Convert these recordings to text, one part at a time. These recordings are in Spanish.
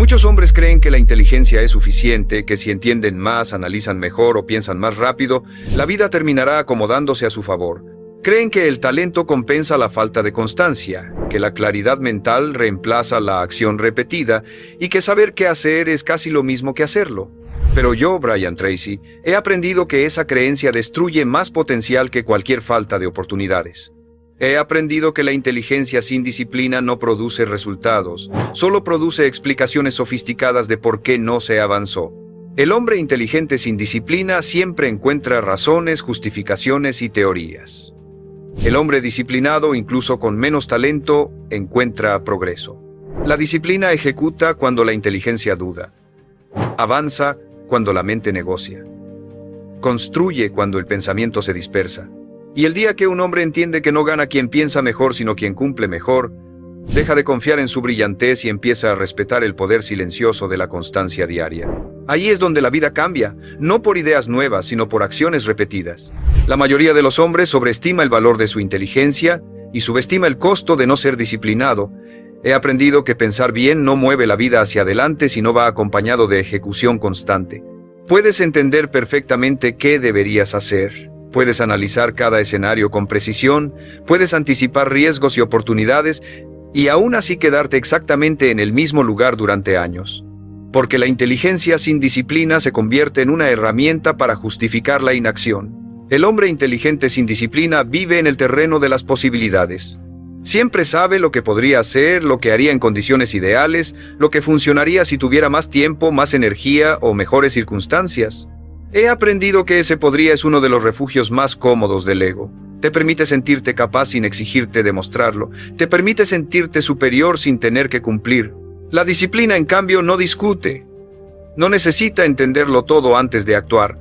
Muchos hombres creen que la inteligencia es suficiente, que si entienden más, analizan mejor o piensan más rápido, la vida terminará acomodándose a su favor. Creen que el talento compensa la falta de constancia, que la claridad mental reemplaza la acción repetida y que saber qué hacer es casi lo mismo que hacerlo. Pero yo, Brian Tracy, he aprendido que esa creencia destruye más potencial que cualquier falta de oportunidades. He aprendido que la inteligencia sin disciplina no produce resultados, solo produce explicaciones sofisticadas de por qué no se avanzó. El hombre inteligente sin disciplina siempre encuentra razones, justificaciones y teorías. El hombre disciplinado, incluso con menos talento, encuentra progreso. La disciplina ejecuta cuando la inteligencia duda. Avanza cuando la mente negocia. Construye cuando el pensamiento se dispersa. Y el día que un hombre entiende que no gana quien piensa mejor, sino quien cumple mejor, deja de confiar en su brillantez y empieza a respetar el poder silencioso de la constancia diaria. Ahí es donde la vida cambia, no por ideas nuevas, sino por acciones repetidas. La mayoría de los hombres sobreestima el valor de su inteligencia y subestima el costo de no ser disciplinado. He aprendido que pensar bien no mueve la vida hacia adelante si no va acompañado de ejecución constante. Puedes entender perfectamente qué deberías hacer. Puedes analizar cada escenario con precisión, puedes anticipar riesgos y oportunidades y aún así quedarte exactamente en el mismo lugar durante años. Porque la inteligencia sin disciplina se convierte en una herramienta para justificar la inacción. El hombre inteligente sin disciplina vive en el terreno de las posibilidades. Siempre sabe lo que podría hacer, lo que haría en condiciones ideales, lo que funcionaría si tuviera más tiempo, más energía o mejores circunstancias. He aprendido que ese podría es uno de los refugios más cómodos del ego. Te permite sentirte capaz sin exigirte demostrarlo. Te permite sentirte superior sin tener que cumplir. La disciplina, en cambio, no discute. No necesita entenderlo todo antes de actuar.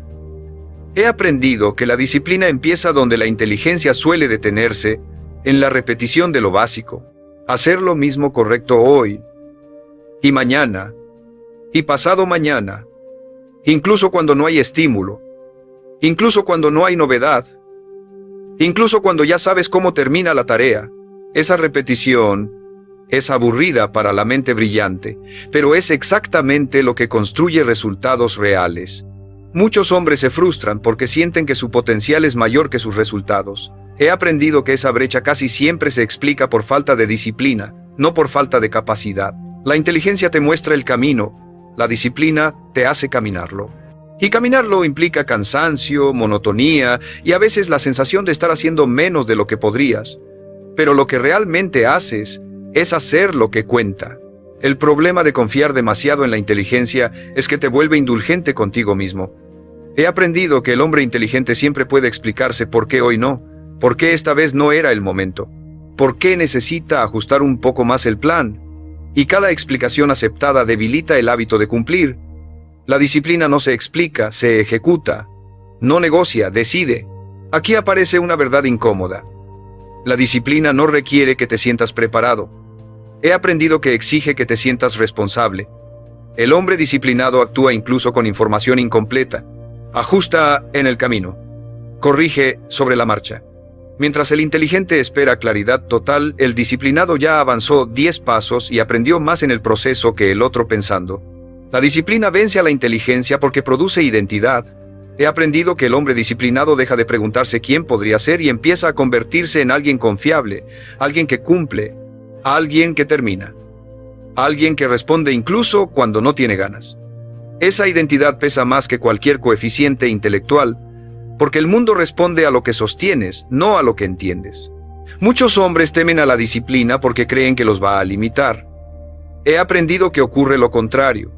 He aprendido que la disciplina empieza donde la inteligencia suele detenerse, en la repetición de lo básico. Hacer lo mismo correcto hoy, y mañana, y pasado mañana. Incluso cuando no hay estímulo, incluso cuando no hay novedad, incluso cuando ya sabes cómo termina la tarea. Esa repetición es aburrida para la mente brillante, pero es exactamente lo que construye resultados reales. Muchos hombres se frustran porque sienten que su potencial es mayor que sus resultados. He aprendido que esa brecha casi siempre se explica por falta de disciplina, no por falta de capacidad. La inteligencia te muestra el camino. La disciplina te hace caminarlo. Y caminarlo implica cansancio, monotonía y a veces la sensación de estar haciendo menos de lo que podrías. Pero lo que realmente haces es hacer lo que cuenta. El problema de confiar demasiado en la inteligencia es que te vuelve indulgente contigo mismo. He aprendido que el hombre inteligente siempre puede explicarse por qué hoy no, por qué esta vez no era el momento, por qué necesita ajustar un poco más el plan. Y cada explicación aceptada debilita el hábito de cumplir. La disciplina no se explica, se ejecuta. No negocia, decide. Aquí aparece una verdad incómoda. La disciplina no requiere que te sientas preparado. He aprendido que exige que te sientas responsable. El hombre disciplinado actúa incluso con información incompleta. Ajusta en el camino. Corrige sobre la marcha. Mientras el inteligente espera claridad total, el disciplinado ya avanzó 10 pasos y aprendió más en el proceso que el otro pensando. La disciplina vence a la inteligencia porque produce identidad. He aprendido que el hombre disciplinado deja de preguntarse quién podría ser y empieza a convertirse en alguien confiable, alguien que cumple, alguien que termina, alguien que responde incluso cuando no tiene ganas. Esa identidad pesa más que cualquier coeficiente intelectual, porque el mundo responde a lo que sostienes, no a lo que entiendes. Muchos hombres temen a la disciplina porque creen que los va a limitar. He aprendido que ocurre lo contrario.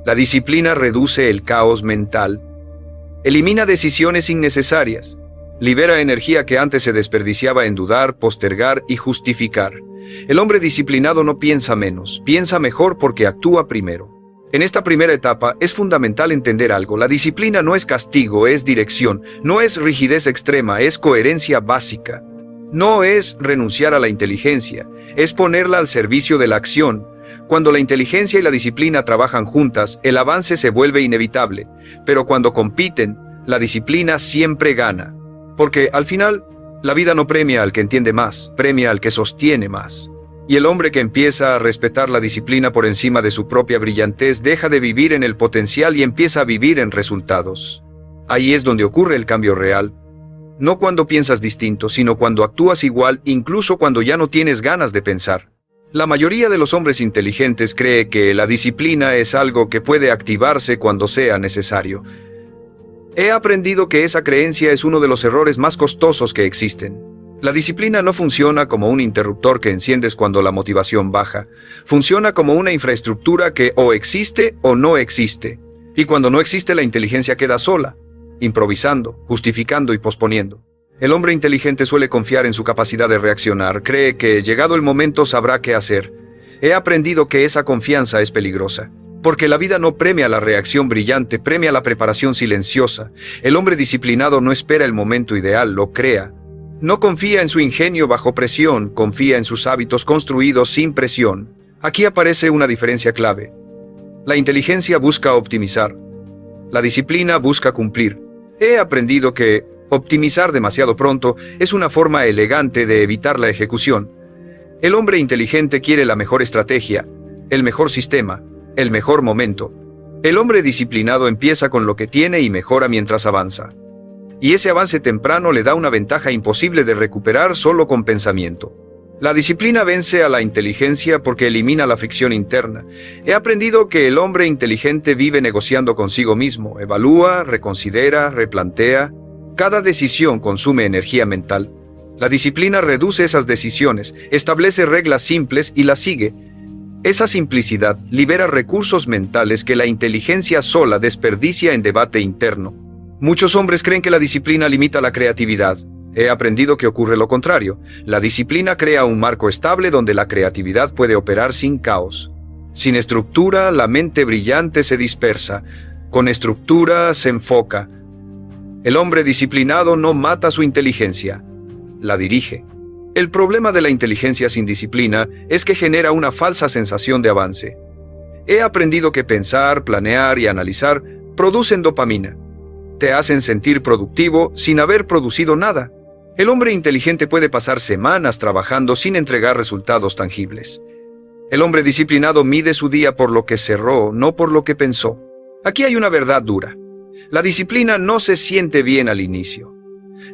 La disciplina reduce el caos mental, elimina decisiones innecesarias, libera energía que antes se desperdiciaba en dudar, postergar y justificar. El hombre disciplinado no piensa menos, piensa mejor porque actúa primero. En esta primera etapa es fundamental entender algo. La disciplina no es castigo, es dirección. No es rigidez extrema, es coherencia básica. No es renunciar a la inteligencia, es ponerla al servicio de la acción. Cuando la inteligencia y la disciplina trabajan juntas, el avance se vuelve inevitable. Pero cuando compiten, la disciplina siempre gana. Porque al final, la vida no premia al que entiende más, premia al que sostiene más. Y el hombre que empieza a respetar la disciplina por encima de su propia brillantez deja de vivir en el potencial y empieza a vivir en resultados. Ahí es donde ocurre el cambio real. No cuando piensas distinto, sino cuando actúas igual, incluso cuando ya no tienes ganas de pensar. La mayoría de los hombres inteligentes cree que la disciplina es algo que puede activarse cuando sea necesario. He aprendido que esa creencia es uno de los errores más costosos que existen. La disciplina no funciona como un interruptor que enciendes cuando la motivación baja. Funciona como una infraestructura que o existe o no existe. Y cuando no existe, la inteligencia queda sola, improvisando, justificando y posponiendo. El hombre inteligente suele confiar en su capacidad de reaccionar, cree que llegado el momento sabrá qué hacer. He aprendido que esa confianza es peligrosa, porque la vida no premia la reacción brillante, premia la preparación silenciosa. El hombre disciplinado no espera el momento ideal, lo crea. No confía en su ingenio bajo presión, confía en sus hábitos construidos sin presión. Aquí aparece una diferencia clave. La inteligencia busca optimizar. La disciplina busca cumplir. He aprendido que optimizar demasiado pronto es una forma elegante de evitar la ejecución. El hombre inteligente quiere la mejor estrategia, el mejor sistema, el mejor momento. El hombre disciplinado empieza con lo que tiene y mejora mientras avanza. Y ese avance temprano le da una ventaja imposible de recuperar solo con pensamiento. La disciplina vence a la inteligencia porque elimina la fricción interna. He aprendido que el hombre inteligente vive negociando consigo mismo, evalúa, reconsidera, replantea. Cada decisión consume energía mental. La disciplina reduce esas decisiones, establece reglas simples y las sigue. Esa simplicidad libera recursos mentales que la inteligencia sola desperdicia en debate interno. Muchos hombres creen que la disciplina limita la creatividad. He aprendido que ocurre lo contrario. La disciplina crea un marco estable donde la creatividad puede operar sin caos. Sin estructura, la mente brillante se dispersa. Con estructura, se enfoca. El hombre disciplinado no mata su inteligencia, la dirige. El problema de la inteligencia sin disciplina es que genera una falsa sensación de avance. He aprendido que pensar, planear y analizar producen dopamina. Te hacen sentir productivo sin haber producido nada. El hombre inteligente puede pasar semanas trabajando sin entregar resultados tangibles. El hombre disciplinado mide su día por lo que cerró, no por lo que pensó. Aquí hay una verdad dura. La disciplina no se siente bien al inicio.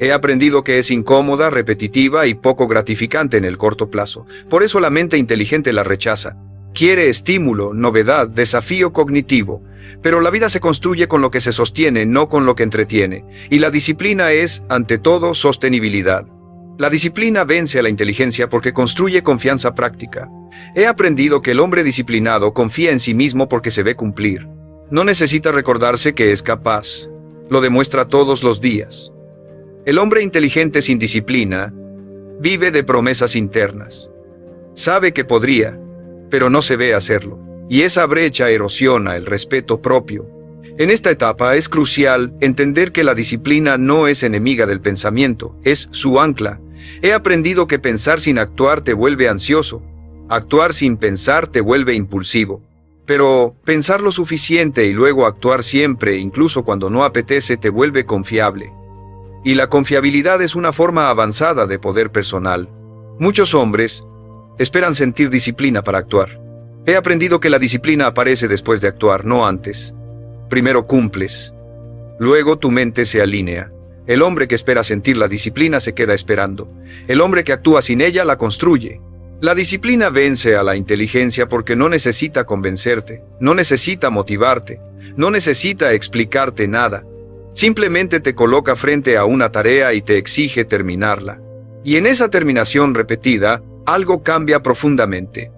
He aprendido que es incómoda, repetitiva y poco gratificante en el corto plazo. Por eso la mente inteligente la rechaza. Quiere estímulo, novedad, desafío cognitivo. Pero la vida se construye con lo que se sostiene, no con lo que entretiene. Y la disciplina es, ante todo, sostenibilidad. La disciplina vence a la inteligencia porque construye confianza práctica. He aprendido que el hombre disciplinado confía en sí mismo porque se ve cumplir. No necesita recordarse que es capaz. Lo demuestra todos los días. El hombre inteligente sin disciplina vive de promesas internas. Sabe que podría, pero no se ve hacerlo. Y esa brecha erosiona el respeto propio. En esta etapa es crucial entender que la disciplina no es enemiga del pensamiento, es su ancla. He aprendido que pensar sin actuar te vuelve ansioso. Actuar sin pensar te vuelve impulsivo. Pero pensar lo suficiente y luego actuar siempre, incluso cuando no apetece, te vuelve confiable. Y la confiabilidad es una forma avanzada de poder personal. Muchos hombres esperan sentir disciplina para actuar. He aprendido que la disciplina aparece después de actuar, no antes. Primero cumples. Luego tu mente se alinea. El hombre que espera sentir la disciplina se queda esperando. El hombre que actúa sin ella la construye. La disciplina vence a la inteligencia porque no necesita convencerte, no necesita motivarte, no necesita explicarte nada. Simplemente te coloca frente a una tarea y te exige terminarla. Y en esa terminación repetida, algo cambia profundamente.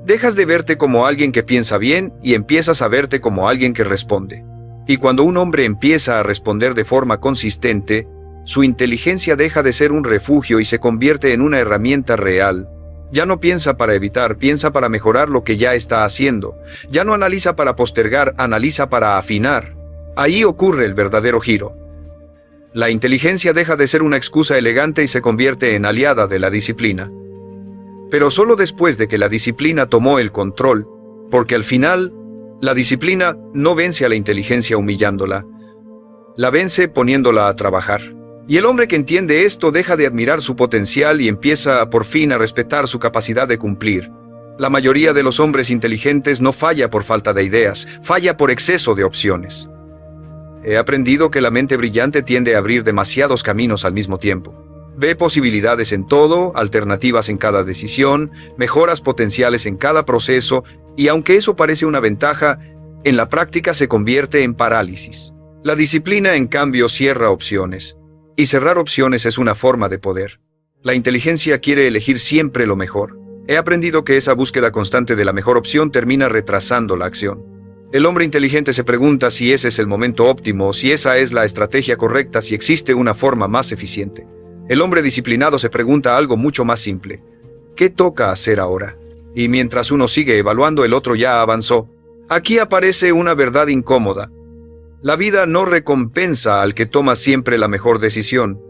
Dejas de verte como alguien que piensa bien y empiezas a verte como alguien que responde. Y cuando un hombre empieza a responder de forma consistente, su inteligencia deja de ser un refugio y se convierte en una herramienta real. Ya no piensa para evitar, piensa para mejorar lo que ya está haciendo. Ya no analiza para postergar, analiza para afinar. Ahí ocurre el verdadero giro. La inteligencia deja de ser una excusa elegante y se convierte en aliada de la disciplina. Pero solo después de que la disciplina tomó el control, porque al final, la disciplina no vence a la inteligencia humillándola, la vence poniéndola a trabajar. Y el hombre que entiende esto deja de admirar su potencial y empieza por fin a respetar su capacidad de cumplir. La mayoría de los hombres inteligentes no falla por falta de ideas, falla por exceso de opciones. He aprendido que la mente brillante tiende a abrir demasiados caminos al mismo tiempo. Ve posibilidades en todo, alternativas en cada decisión, mejoras potenciales en cada proceso, y aunque eso parece una ventaja, en la práctica se convierte en parálisis. La disciplina, en cambio, cierra opciones. Y cerrar opciones es una forma de poder. La inteligencia quiere elegir siempre lo mejor. He aprendido que esa búsqueda constante de la mejor opción termina retrasando la acción. El hombre inteligente se pregunta si ese es el momento óptimo, si esa es la estrategia correcta, si existe una forma más eficiente. El hombre disciplinado se pregunta algo mucho más simple. ¿Qué toca hacer ahora? Y mientras uno sigue evaluando, el otro ya avanzó. Aquí aparece una verdad incómoda. La vida no recompensa al que toma siempre la mejor decisión.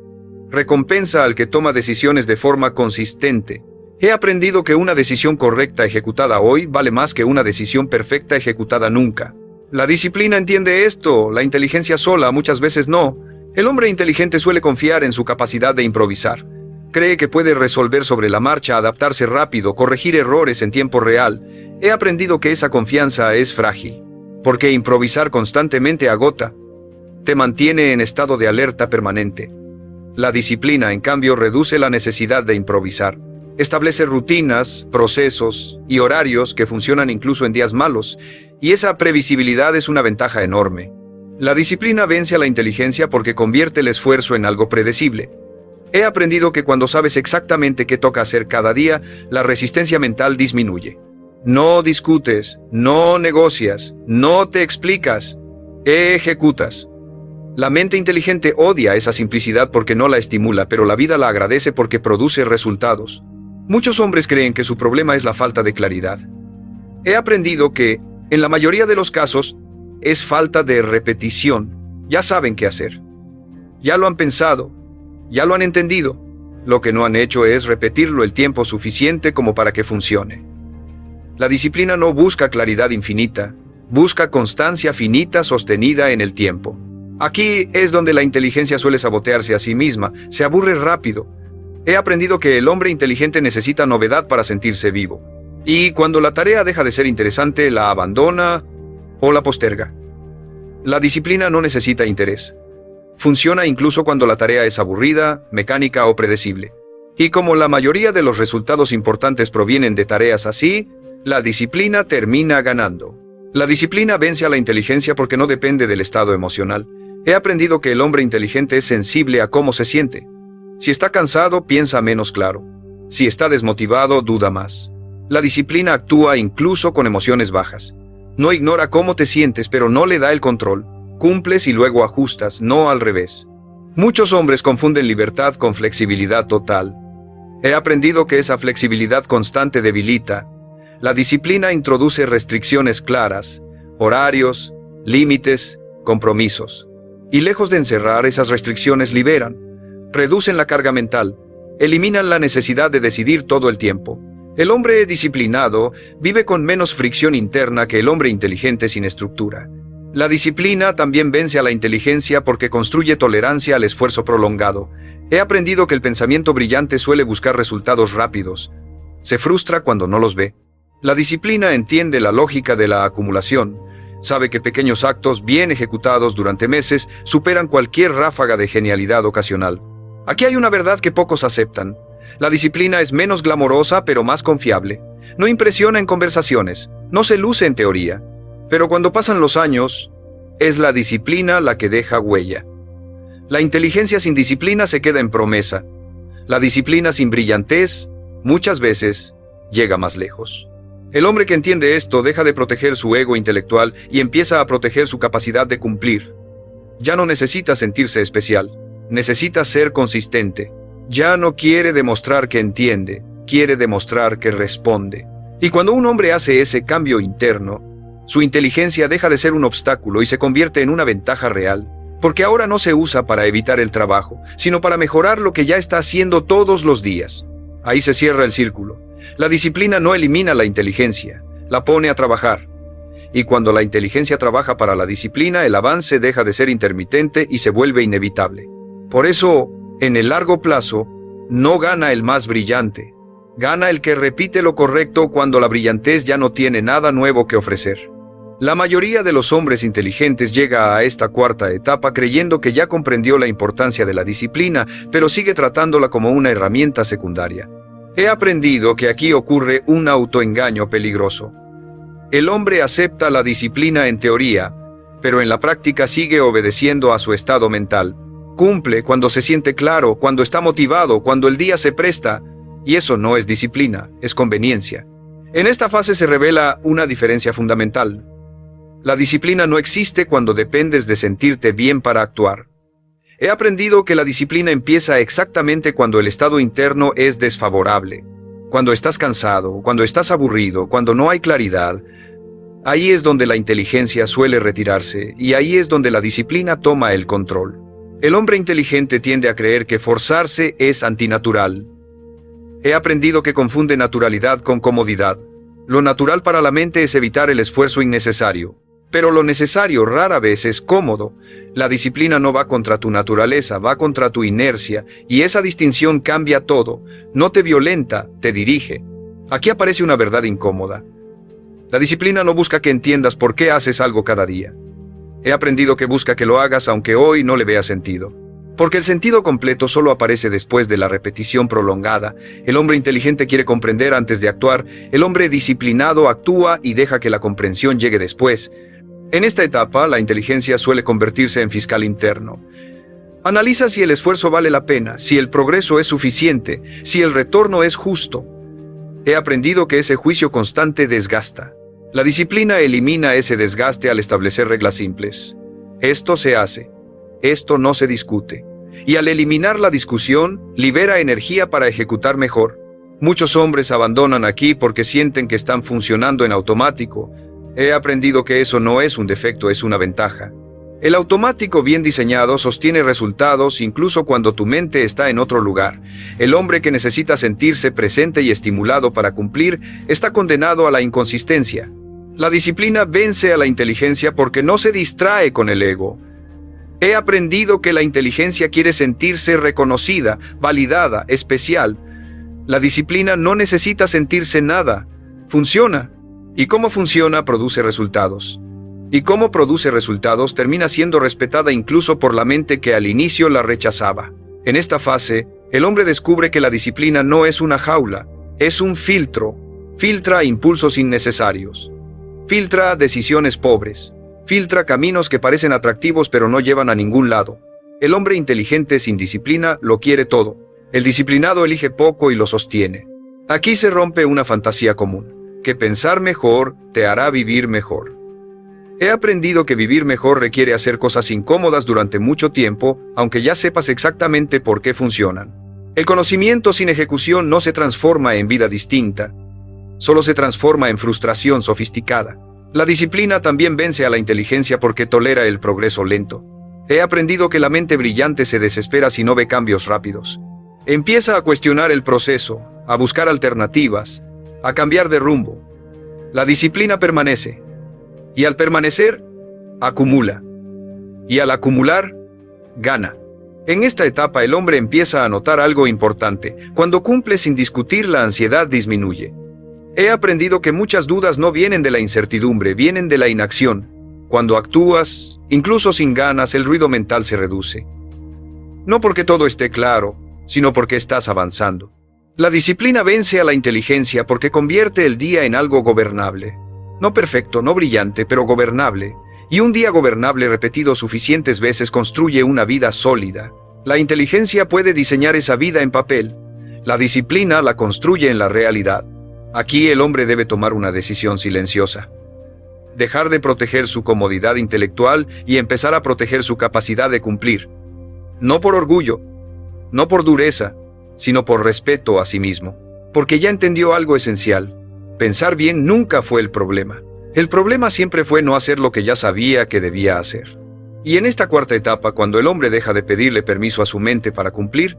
Recompensa al que toma decisiones de forma consistente. He aprendido que una decisión correcta ejecutada hoy vale más que una decisión perfecta ejecutada nunca. La disciplina entiende esto, la inteligencia sola muchas veces no. El hombre inteligente suele confiar en su capacidad de improvisar. Cree que puede resolver sobre la marcha, adaptarse rápido, corregir errores en tiempo real. He aprendido que esa confianza es frágil, porque improvisar constantemente agota. Te mantiene en estado de alerta permanente. La disciplina, en cambio, reduce la necesidad de improvisar. Establece rutinas, procesos y horarios que funcionan incluso en días malos, y esa previsibilidad es una ventaja enorme. La disciplina vence a la inteligencia porque convierte el esfuerzo en algo predecible. He aprendido que cuando sabes exactamente qué toca hacer cada día, la resistencia mental disminuye. No discutes, no negocias, no te explicas, ejecutas. La mente inteligente odia esa simplicidad porque no la estimula, pero la vida la agradece porque produce resultados. Muchos hombres creen que su problema es la falta de claridad. He aprendido que, en la mayoría de los casos, es falta de repetición. Ya saben qué hacer. Ya lo han pensado. Ya lo han entendido. Lo que no han hecho es repetirlo el tiempo suficiente como para que funcione. La disciplina no busca claridad infinita. Busca constancia finita sostenida en el tiempo. Aquí es donde la inteligencia suele sabotearse a sí misma. Se aburre rápido. He aprendido que el hombre inteligente necesita novedad para sentirse vivo. Y cuando la tarea deja de ser interesante, la abandona o la posterga. La disciplina no necesita interés. Funciona incluso cuando la tarea es aburrida, mecánica o predecible. Y como la mayoría de los resultados importantes provienen de tareas así, la disciplina termina ganando. La disciplina vence a la inteligencia porque no depende del estado emocional. He aprendido que el hombre inteligente es sensible a cómo se siente. Si está cansado, piensa menos claro. Si está desmotivado, duda más. La disciplina actúa incluso con emociones bajas. No ignora cómo te sientes, pero no le da el control. Cumples y luego ajustas, no al revés. Muchos hombres confunden libertad con flexibilidad total. He aprendido que esa flexibilidad constante debilita. La disciplina introduce restricciones claras, horarios, límites, compromisos. Y lejos de encerrar, esas restricciones liberan. Reducen la carga mental, eliminan la necesidad de decidir todo el tiempo. El hombre disciplinado vive con menos fricción interna que el hombre inteligente sin estructura. La disciplina también vence a la inteligencia porque construye tolerancia al esfuerzo prolongado. He aprendido que el pensamiento brillante suele buscar resultados rápidos. Se frustra cuando no los ve. La disciplina entiende la lógica de la acumulación. Sabe que pequeños actos bien ejecutados durante meses superan cualquier ráfaga de genialidad ocasional. Aquí hay una verdad que pocos aceptan. La disciplina es menos glamorosa pero más confiable. No impresiona en conversaciones, no se luce en teoría. Pero cuando pasan los años, es la disciplina la que deja huella. La inteligencia sin disciplina se queda en promesa. La disciplina sin brillantez, muchas veces, llega más lejos. El hombre que entiende esto deja de proteger su ego intelectual y empieza a proteger su capacidad de cumplir. Ya no necesita sentirse especial. Necesita ser consistente. Ya no quiere demostrar que entiende, quiere demostrar que responde. Y cuando un hombre hace ese cambio interno, su inteligencia deja de ser un obstáculo y se convierte en una ventaja real, porque ahora no se usa para evitar el trabajo, sino para mejorar lo que ya está haciendo todos los días. Ahí se cierra el círculo. La disciplina no elimina la inteligencia, la pone a trabajar. Y cuando la inteligencia trabaja para la disciplina, el avance deja de ser intermitente y se vuelve inevitable. Por eso, en el largo plazo, no gana el más brillante. Gana el que repite lo correcto cuando la brillantez ya no tiene nada nuevo que ofrecer. La mayoría de los hombres inteligentes llega a esta cuarta etapa creyendo que ya comprendió la importancia de la disciplina, pero sigue tratándola como una herramienta secundaria. He aprendido que aquí ocurre un autoengaño peligroso. El hombre acepta la disciplina en teoría, pero en la práctica sigue obedeciendo a su estado mental. Cumple cuando se siente claro, cuando está motivado, cuando el día se presta, y eso no es disciplina, es conveniencia. En esta fase se revela una diferencia fundamental. La disciplina no existe cuando dependes de sentirte bien para actuar. He aprendido que la disciplina empieza exactamente cuando el estado interno es desfavorable. Cuando estás cansado, cuando estás aburrido, cuando no hay claridad. Ahí es donde la inteligencia suele retirarse, y ahí es donde la disciplina toma el control. El hombre inteligente tiende a creer que forzarse es antinatural. He aprendido que confunde naturalidad con comodidad. Lo natural para la mente es evitar el esfuerzo innecesario. Pero lo necesario rara vez es cómodo. La disciplina no va contra tu naturaleza, va contra tu inercia, y esa distinción cambia todo. No te violenta, te dirige. Aquí aparece una verdad incómoda. La disciplina no busca que entiendas por qué haces algo cada día. He aprendido que busca que lo hagas aunque hoy no le vea sentido. Porque el sentido completo solo aparece después de la repetición prolongada. El hombre inteligente quiere comprender antes de actuar. El hombre disciplinado actúa y deja que la comprensión llegue después. En esta etapa, la inteligencia suele convertirse en fiscal interno. Analiza si el esfuerzo vale la pena, si el progreso es suficiente, si el retorno es justo. He aprendido que ese juicio constante desgasta. La disciplina elimina ese desgaste al establecer reglas simples. Esto se hace. Esto no se discute. Y al eliminar la discusión, libera energía para ejecutar mejor. Muchos hombres abandonan aquí porque sienten que están funcionando en automático. He aprendido que eso no es un defecto, es una ventaja. El automático bien diseñado sostiene resultados incluso cuando tu mente está en otro lugar. El hombre que necesita sentirse presente y estimulado para cumplir está condenado a la inconsistencia. La disciplina vence a la inteligencia porque no se distrae con el ego. He aprendido que la inteligencia quiere sentirse reconocida, validada, especial. La disciplina no necesita sentirse nada. Funciona. Y cómo funciona produce resultados. Y cómo produce resultados termina siendo respetada incluso por la mente que al inicio la rechazaba. En esta fase, el hombre descubre que la disciplina no es una jaula, es un filtro. Filtra impulsos innecesarios. Filtra decisiones pobres. Filtra caminos que parecen atractivos pero no llevan a ningún lado. El hombre inteligente sin disciplina lo quiere todo. El disciplinado elige poco y lo sostiene. Aquí se rompe una fantasía común. Que pensar mejor te hará vivir mejor. He aprendido que vivir mejor requiere hacer cosas incómodas durante mucho tiempo, aunque ya sepas exactamente por qué funcionan. El conocimiento sin ejecución no se transforma en vida distinta, solo se transforma en frustración sofisticada. La disciplina también vence a la inteligencia porque tolera el progreso lento. He aprendido que la mente brillante se desespera si no ve cambios rápidos. Empieza a cuestionar el proceso, a buscar alternativas, a cambiar de rumbo. La disciplina permanece. Y al permanecer, acumula. Y al acumular, gana. En esta etapa el hombre empieza a notar algo importante. Cuando cumple sin discutir, la ansiedad disminuye. He aprendido que muchas dudas no vienen de la incertidumbre, vienen de la inacción. Cuando actúas, incluso sin ganas, el ruido mental se reduce. No porque todo esté claro, sino porque estás avanzando. La disciplina vence a la inteligencia porque convierte el día en algo gobernable. No perfecto, no brillante, pero gobernable. Y un día gobernable repetido suficientes veces construye una vida sólida. La inteligencia puede diseñar esa vida en papel. La disciplina la construye en la realidad. Aquí el hombre debe tomar una decisión silenciosa. Dejar de proteger su comodidad intelectual y empezar a proteger su capacidad de cumplir. No por orgullo, no por dureza, sino por respeto a sí mismo. Porque ya entendió algo esencial. Pensar bien nunca fue el problema. El problema siempre fue no hacer lo que ya sabía que debía hacer. Y en esta cuarta etapa, cuando el hombre deja de pedirle permiso a su mente para cumplir,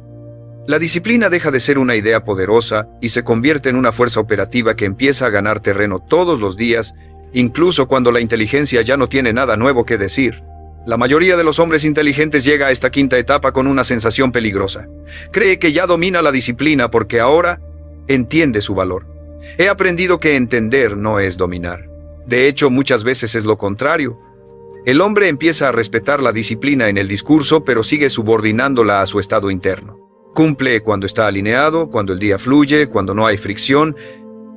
la disciplina deja de ser una idea poderosa y se convierte en una fuerza operativa que empieza a ganar terreno todos los días, incluso cuando la inteligencia ya no tiene nada nuevo que decir. La mayoría de los hombres inteligentes llega a esta quinta etapa con una sensación peligrosa. Cree que ya domina la disciplina porque ahora entiende su valor. He aprendido que entender no es dominar. De hecho, muchas veces es lo contrario. El hombre empieza a respetar la disciplina en el discurso, pero sigue subordinándola a su estado interno. Cumple cuando está alineado, cuando el día fluye, cuando no hay fricción,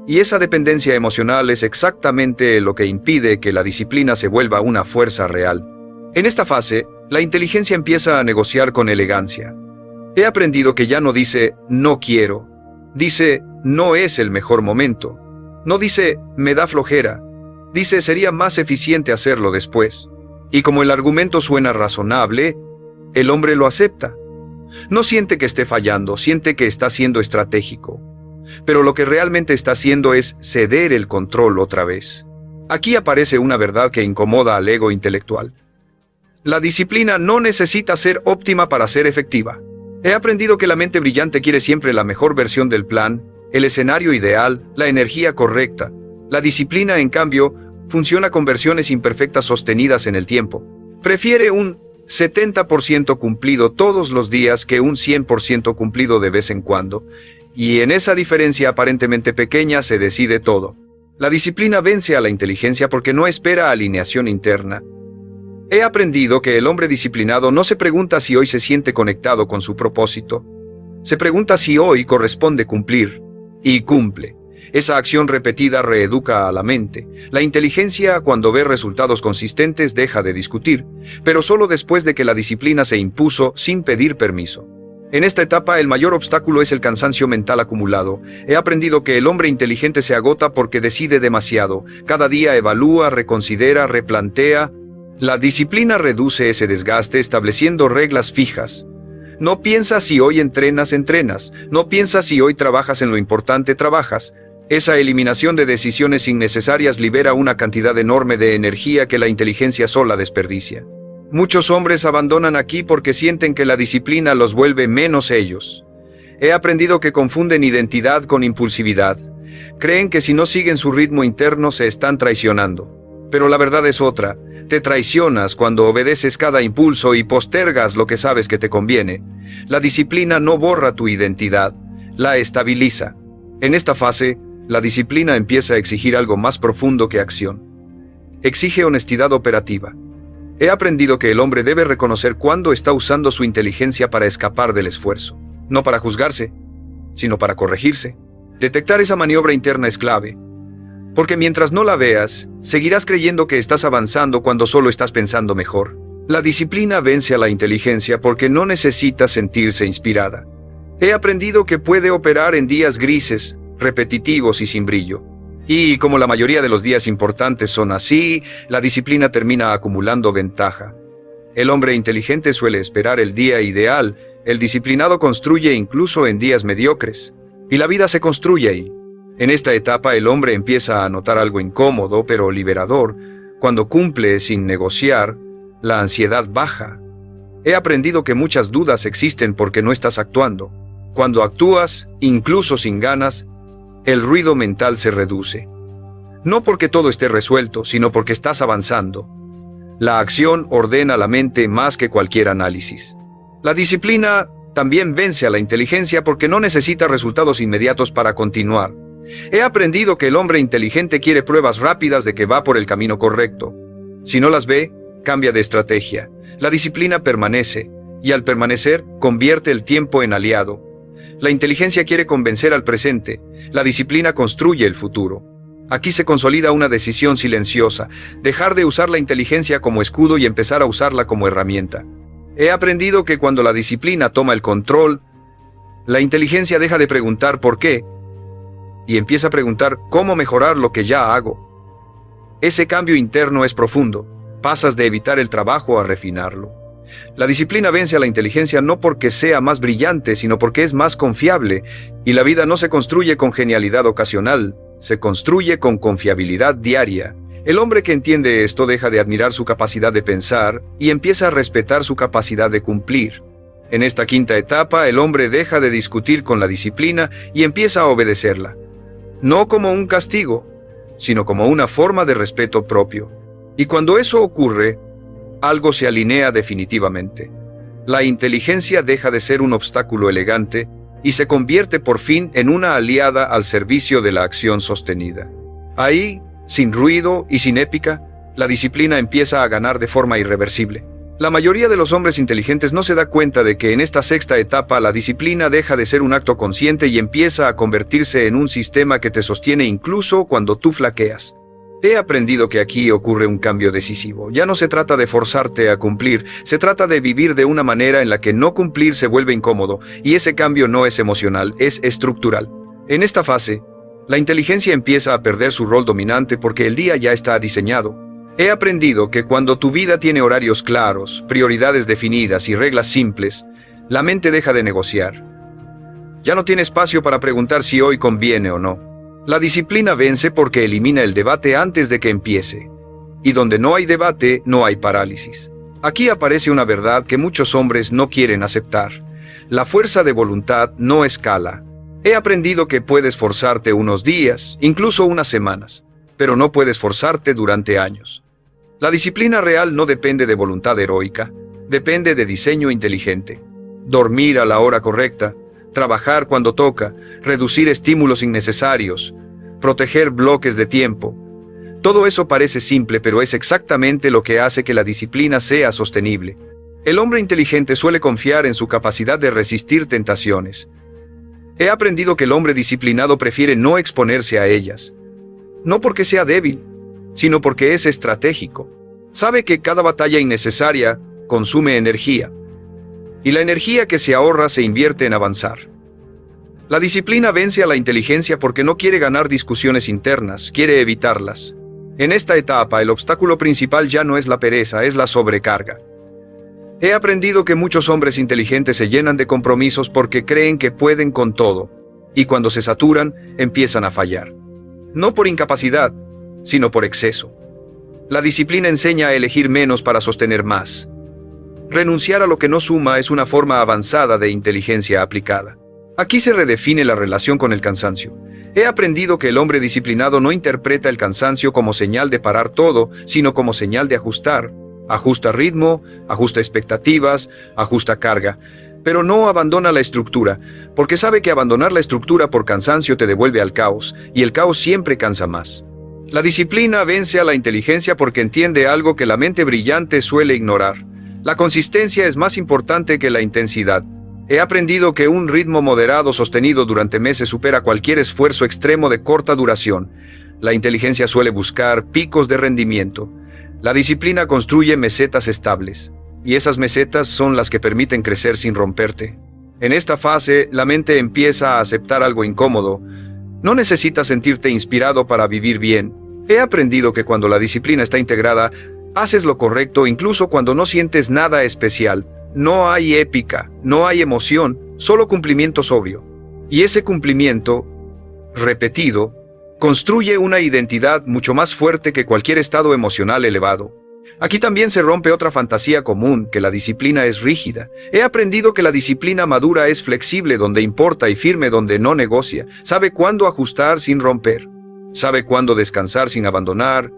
y esa dependencia emocional es exactamente lo que impide que la disciplina se vuelva una fuerza real. En esta fase, la inteligencia empieza a negociar con elegancia. He aprendido que ya no dice «no quiero», dice «no es el mejor momento», no dice «me da flojera», dice «sería más eficiente hacerlo después». Y como el argumento suena razonable, el hombre lo acepta. No siente que esté fallando, siente que está siendo estratégico. Pero lo que realmente está haciendo es ceder el control otra vez. Aquí aparece una verdad que incomoda al ego intelectual. La disciplina no necesita ser óptima para ser efectiva. He aprendido que la mente brillante quiere siempre la mejor versión del plan, el escenario ideal, la energía correcta. La disciplina, en cambio, funciona con versiones imperfectas sostenidas en el tiempo. Prefiere un 70% cumplido todos los días que un 100% cumplido de vez en cuando, y en esa diferencia aparentemente pequeña se decide todo. La disciplina vence a la inteligencia porque no espera alineación interna. He aprendido que el hombre disciplinado no se pregunta si hoy se siente conectado con su propósito. Se pregunta si hoy corresponde cumplir, y cumple. Esa acción repetida reeduca a la mente. La inteligencia, cuando ve resultados consistentes, deja de discutir, pero solo después de que la disciplina se impuso sin pedir permiso. En esta etapa, el mayor obstáculo es el cansancio mental acumulado. He aprendido que el hombre inteligente se agota porque decide demasiado. Cada día evalúa, reconsidera, replantea. La disciplina reduce ese desgaste estableciendo reglas fijas. No piensas si hoy entrenas, entrenas. No piensas si hoy trabajas en lo importante, trabajas. Esa eliminación de decisiones innecesarias libera una cantidad enorme de energía que la inteligencia sola desperdicia. Muchos hombres abandonan aquí porque sienten que la disciplina los vuelve menos ellos. He aprendido que confunden identidad con impulsividad. Creen que si no siguen su ritmo interno se están traicionando. Pero la verdad es otra. Te traicionas cuando obedeces cada impulso y postergas lo que sabes que te conviene. La disciplina no borra tu identidad, la estabiliza. En esta fase, la disciplina empieza a exigir algo más profundo que acción. Exige honestidad operativa. He aprendido que el hombre debe reconocer cuándo está usando su inteligencia para escapar del esfuerzo. No para juzgarse, sino para corregirse. Detectar esa maniobra interna es clave. Porque mientras no la veas, seguirás creyendo que estás avanzando cuando solo estás pensando mejor. La disciplina vence a la inteligencia porque no necesita sentirse inspirada. He aprendido que puede operar en días grises, repetitivos y sin brillo. Y como la mayoría de los días importantes son así, la disciplina termina acumulando ventaja. El hombre inteligente suele esperar el día ideal, el disciplinado construye incluso en días mediocres. Y la vida se construye ahí. En esta etapa el hombre empieza a notar algo incómodo pero liberador. Cuando cumple sin negociar, la ansiedad baja. He aprendido que muchas dudas existen porque no estás actuando. Cuando actúas, incluso sin ganas, el ruido mental se reduce. No porque todo esté resuelto, sino porque estás avanzando. La acción ordena la mente más que cualquier análisis. La disciplina también vence a la inteligencia porque no necesita resultados inmediatos para continuar. He aprendido que el hombre inteligente quiere pruebas rápidas de que va por el camino correcto. Si no las ve, cambia de estrategia. La disciplina permanece, y al permanecer, convierte el tiempo en aliado. La inteligencia quiere convencer al presente, la disciplina construye el futuro. Aquí se consolida una decisión silenciosa, dejar de usar la inteligencia como escudo y empezar a usarla como herramienta. He aprendido que cuando la disciplina toma el control, la inteligencia deja de preguntar por qué, y empieza a preguntar cómo mejorar lo que ya hago. Ese cambio interno es profundo, pasas de evitar el trabajo a refinarlo. La disciplina vence a la inteligencia no porque sea más brillante, sino porque es más confiable, y la vida no se construye con genialidad ocasional, se construye con confiabilidad diaria. El hombre que entiende esto deja de admirar su capacidad de pensar y empieza a respetar su capacidad de cumplir. En esta quinta etapa, el hombre deja de discutir con la disciplina y empieza a obedecerla. No como un castigo, sino como una forma de respeto propio. Y cuando eso ocurre, algo se alinea definitivamente. La inteligencia deja de ser un obstáculo elegante y se convierte por fin en una aliada al servicio de la acción sostenida. Ahí, sin ruido y sin épica, la disciplina empieza a ganar de forma irreversible. La mayoría de los hombres inteligentes no se da cuenta de que en esta sexta etapa la disciplina deja de ser un acto consciente y empieza a convertirse en un sistema que te sostiene incluso cuando tú flaqueas. He aprendido que aquí ocurre un cambio decisivo. Ya no se trata de forzarte a cumplir, se trata de vivir de una manera en la que no cumplir se vuelve incómodo, y ese cambio no es emocional, es estructural. En esta fase, la inteligencia empieza a perder su rol dominante porque el día ya está diseñado. He aprendido que cuando tu vida tiene horarios claros, prioridades definidas y reglas simples, la mente deja de negociar. Ya no tiene espacio para preguntar si hoy conviene o no. La disciplina vence porque elimina el debate antes de que empiece. Y donde no hay debate, no hay parálisis. Aquí aparece una verdad que muchos hombres no quieren aceptar. La fuerza de voluntad no escala. He aprendido que puedes forzarte unos días, incluso unas semanas, pero no puedes forzarte durante años. La disciplina real no depende de voluntad heroica, depende de diseño inteligente. Dormir a la hora correcta, trabajar cuando toca, reducir estímulos innecesarios, proteger bloques de tiempo. Todo eso parece simple, pero es exactamente lo que hace que la disciplina sea sostenible. El hombre inteligente suele confiar en su capacidad de resistir tentaciones. He aprendido que el hombre disciplinado prefiere no exponerse a ellas. No porque sea débil, sino porque es estratégico. Sabe que cada batalla innecesaria consume energía, y la energía que se ahorra se invierte en avanzar. La disciplina vence a la inteligencia porque no quiere ganar discusiones internas, quiere evitarlas. En esta etapa, el obstáculo principal ya no es la pereza, es la sobrecarga. He aprendido que muchos hombres inteligentes se llenan de compromisos porque creen que pueden con todo, y cuando se saturan, empiezan a fallar. No por incapacidad, sino por exceso. La disciplina enseña a elegir menos para sostener más. Renunciar a lo que no suma es una forma avanzada de inteligencia aplicada. Aquí se redefine la relación con el cansancio. He aprendido que el hombre disciplinado no interpreta el cansancio como señal de parar todo, sino como señal de ajustar. Ajusta ritmo, ajusta expectativas, ajusta carga, pero no abandona la estructura, porque sabe que abandonar la estructura por cansancio te devuelve al caos, y el caos siempre cansa más. La disciplina vence a la inteligencia porque entiende algo que la mente brillante suele ignorar. La consistencia es más importante que la intensidad. He aprendido que un ritmo moderado sostenido durante meses supera cualquier esfuerzo extremo de corta duración. La inteligencia suele buscar picos de rendimiento. La disciplina construye mesetas estables, y esas mesetas son las que permiten crecer sin romperte. En esta fase, la mente empieza a aceptar algo incómodo. No necesitas sentirte inspirado para vivir bien. He aprendido que cuando la disciplina está integrada, haces lo correcto incluso cuando no sientes nada especial. No hay épica, no hay emoción, solo cumplimiento sobrio. Y ese cumplimiento, repetido, construye una identidad mucho más fuerte que cualquier estado emocional elevado. Aquí también se rompe otra fantasía común, que la disciplina es rígida. He aprendido que la disciplina madura es flexible donde importa y firme donde no negocia. Sabe cuándo ajustar sin romper. Sabe cuándo descansar sin abandonar.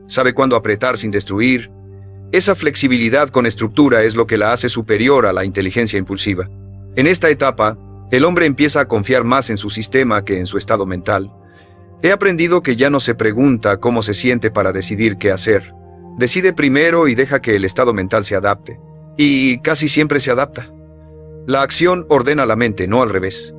Sabe cuándo apretar sin destruir. Esa flexibilidad con estructura es lo que la hace superior a la inteligencia impulsiva. En esta etapa, el hombre empieza a confiar más en su sistema que en su estado mental. He aprendido que ya no se pregunta cómo se siente para decidir qué hacer. Decide primero y deja que el estado mental se adapte. Y casi siempre se adapta. La acción ordena la mente, no al revés.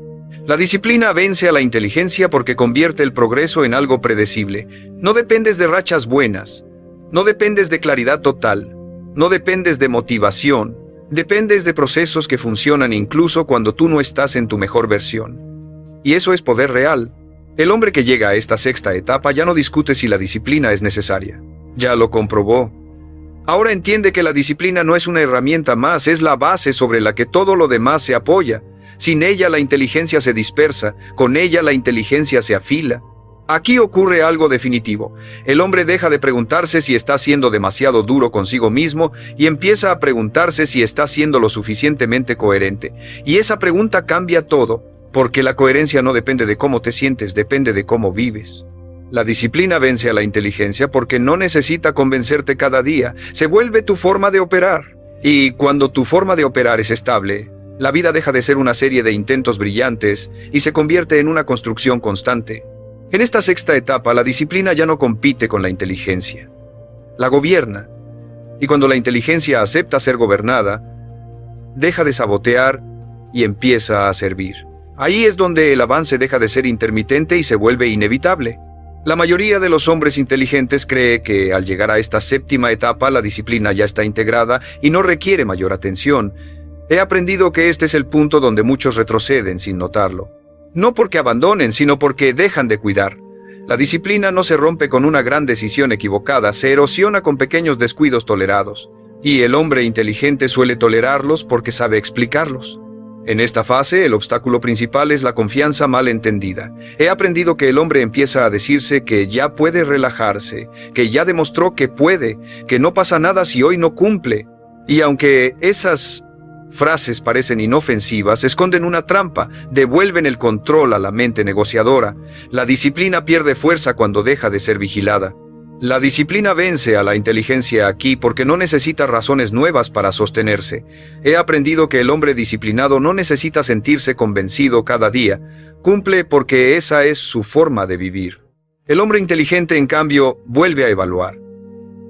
La disciplina vence a la inteligencia porque convierte el progreso en algo predecible. No dependes de rachas buenas. No dependes de claridad total. No dependes de motivación. Dependes de procesos que funcionan incluso cuando tú no estás en tu mejor versión. Y eso es poder real. El hombre que llega a esta sexta etapa ya no discute si la disciplina es necesaria. Ya lo comprobó. Ahora entiende que la disciplina no es una herramienta más, es la base sobre la que todo lo demás se apoya. Sin ella la inteligencia se dispersa, con ella la inteligencia se afila. Aquí ocurre algo definitivo. El hombre deja de preguntarse si está siendo demasiado duro consigo mismo y empieza a preguntarse si está siendo lo suficientemente coherente. Y esa pregunta cambia todo, porque la coherencia no depende de cómo te sientes, depende de cómo vives. La disciplina vence a la inteligencia porque no necesita convencerte cada día, se vuelve tu forma de operar. Y cuando tu forma de operar es estable, la vida deja de ser una serie de intentos brillantes y se convierte en una construcción constante. En esta sexta etapa, la disciplina ya no compite con la inteligencia, la gobierna. Y cuando la inteligencia acepta ser gobernada, deja de sabotear y empieza a servir. Ahí es donde el avance deja de ser intermitente y se vuelve inevitable. La mayoría de los hombres inteligentes cree que al llegar a esta séptima etapa la disciplina ya está integrada y no requiere mayor atención. He aprendido que este es el punto donde muchos retroceden sin notarlo. No porque abandonen, sino porque dejan de cuidar. La disciplina no se rompe con una gran decisión equivocada, se erosiona con pequeños descuidos tolerados. Y el hombre inteligente suele tolerarlos porque sabe explicarlos. En esta fase, el obstáculo principal es la confianza mal entendida. He aprendido que el hombre empieza a decirse que ya puede relajarse, que ya demostró que puede, que no pasa nada si hoy no cumple. Y aunque esas frases parecen inofensivas, esconden una trampa, devuelven el control a la mente negociadora. La disciplina pierde fuerza cuando deja de ser vigilada. La disciplina vence a la inteligencia aquí porque no necesita razones nuevas para sostenerse. He aprendido que el hombre disciplinado no necesita sentirse convencido cada día, cumple porque esa es su forma de vivir. El hombre inteligente, en cambio, vuelve a evaluar.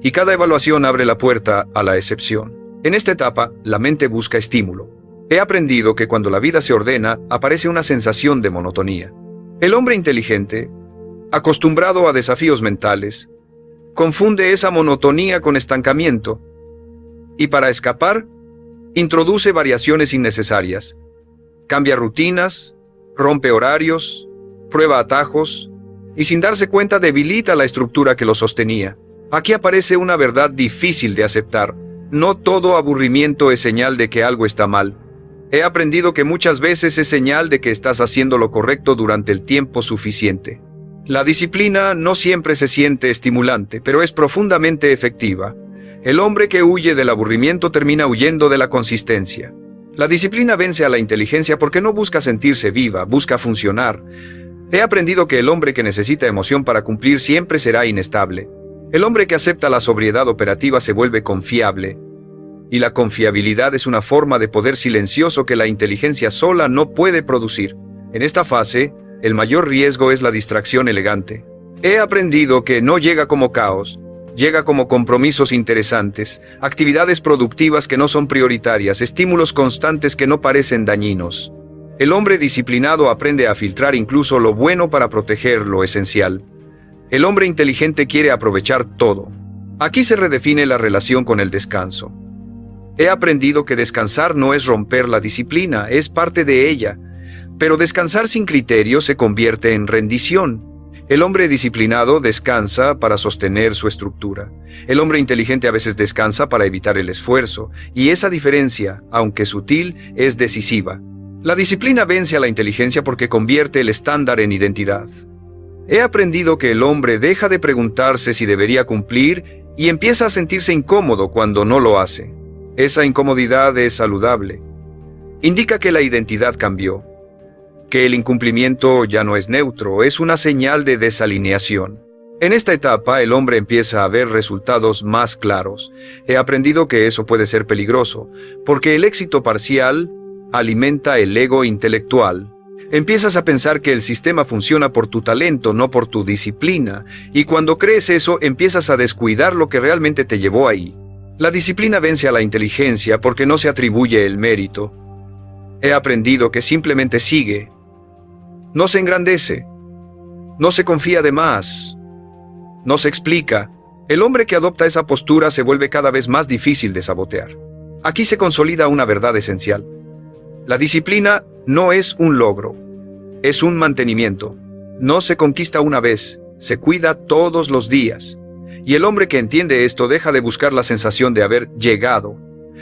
Y cada evaluación abre la puerta a la excepción. En esta etapa, la mente busca estímulo. He aprendido que cuando la vida se ordena, aparece una sensación de monotonía. El hombre inteligente, acostumbrado a desafíos mentales, confunde esa monotonía con estancamiento y para escapar, introduce variaciones innecesarias. Cambia rutinas, rompe horarios, prueba atajos y sin darse cuenta debilita la estructura que lo sostenía. Aquí aparece una verdad difícil de aceptar. No todo aburrimiento es señal de que algo está mal. He aprendido que muchas veces es señal de que estás haciendo lo correcto durante el tiempo suficiente. La disciplina no siempre se siente estimulante, pero es profundamente efectiva. El hombre que huye del aburrimiento termina huyendo de la consistencia. La disciplina vence a la inteligencia porque no busca sentirse viva, busca funcionar. He aprendido que el hombre que necesita emoción para cumplir siempre será inestable. El hombre que acepta la sobriedad operativa se vuelve confiable. Y la confiabilidad es una forma de poder silencioso que la inteligencia sola no puede producir. En esta fase, el mayor riesgo es la distracción elegante. He aprendido que no llega como caos, llega como compromisos interesantes, actividades productivas que no son prioritarias, estímulos constantes que no parecen dañinos. El hombre disciplinado aprende a filtrar incluso lo bueno para proteger lo esencial. El hombre inteligente quiere aprovechar todo. Aquí se redefine la relación con el descanso. He aprendido que descansar no es romper la disciplina, es parte de ella. Pero descansar sin criterio se convierte en rendición. El hombre disciplinado descansa para sostener su estructura. El hombre inteligente a veces descansa para evitar el esfuerzo, y esa diferencia, aunque sutil, es decisiva. La disciplina vence a la inteligencia porque convierte el estándar en identidad. He aprendido que el hombre deja de preguntarse si debería cumplir y empieza a sentirse incómodo cuando no lo hace. Esa incomodidad es saludable. Indica que la identidad cambió. Que el incumplimiento ya no es neutro, es una señal de desalineación. En esta etapa, el hombre empieza a ver resultados más claros. He aprendido que eso puede ser peligroso, porque el éxito parcial alimenta el ego intelectual. Empiezas a pensar que el sistema funciona por tu talento, no por tu disciplina, y cuando crees eso, empiezas a descuidar lo que realmente te llevó ahí. La disciplina vence a la inteligencia porque no se atribuye el mérito. He aprendido que simplemente sigue. No se engrandece. No se confía de más. No se explica. El hombre que adopta esa postura se vuelve cada vez más difícil de sabotear. Aquí se consolida una verdad esencial. La disciplina no es un logro, es un mantenimiento. No se conquista una vez, se cuida todos los días. Y el hombre que entiende esto deja de buscar la sensación de haber llegado.